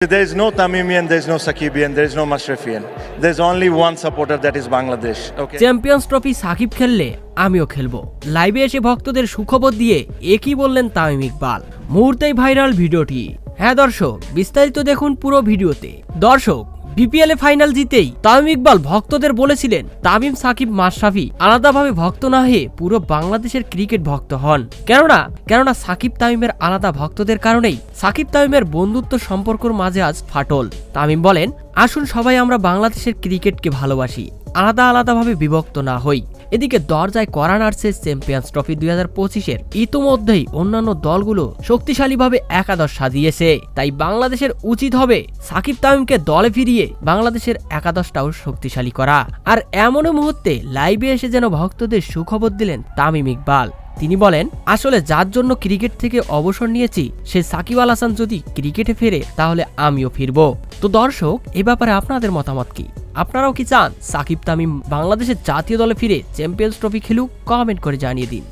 There is no Tamimian, there is no Sakibian, there is no Mashrafian. There is only one supporter, that is Bangladesh. Okay. Champions trophy Shakib খেললে আমিও খেলবো। লাইভে এসে ভক্তদের সুখবর দিয়ে একই বললেন তামিম ইকবাল। মুহূর্তেই ভাইরাল ভিডিওটি। হ্যাঁ দর্শক, বিস্তারিত দেখুন পুরো ভিডিওতে। দর্শক, বিপিএল এ ফাইনাল জিতেই তামিম ইকবাল ভক্তদের বলেছিলেন তামিম সাকিব মাশরাফি আলাদাভাবে ভক্ত না হয়ে পুরো বাংলাদেশের ক্রিকেট ভক্ত হন। কেননা সাকিব তামিমের আলাদা ভক্তদের কারণেই সাকিব তামিমের বন্ধুত্ব সম্পর্কের মাঝে আজ ফাটল। তামিম বলেন, আসুন সবাই আমরা বাংলাদেশের ক্রিকেটকে ভালোবাসি, আলাদাভাবে বিভক্ত না হই। এদিকে দরজায় কড়া নাড়ছে চ্যাম্পিয়ন্স ট্রফি 2025-এর। ইতোমধ্যেই অন্যান্য দলগুলো শক্তিশালীভাবে একাদশ সাজিয়েছে, তাই বাংলাদেশের উচিত হবে সাকিব তামিমকে দলে ফিরিয়ে বাংলাদেশের একাদশটাও শক্তিশালী করা। আর এমনও মুহূর্তে লাইভে এসে যেন ভক্তদের সুখবর দিলেন তামিম ইকবাল। তিনি বলেন, আসলে যার জন্য ক্রিকেট থেকে অবসর নিয়েছি সে সাকিব আল হাসান যদি ক্রিকেটে ফেরে তাহলে আমিও ফিরবো। তো দর্শক, এ ব্যাপারে আপনাদের মতামত কি? আপনারাও কি চান সাকিব তামিম বাংলাদেশের জাতীয় দলে ফিরে চ্যাম্পিয়ন্স ট্রফি খেলুক? কমেন্ট করে জানিয়ে দিন।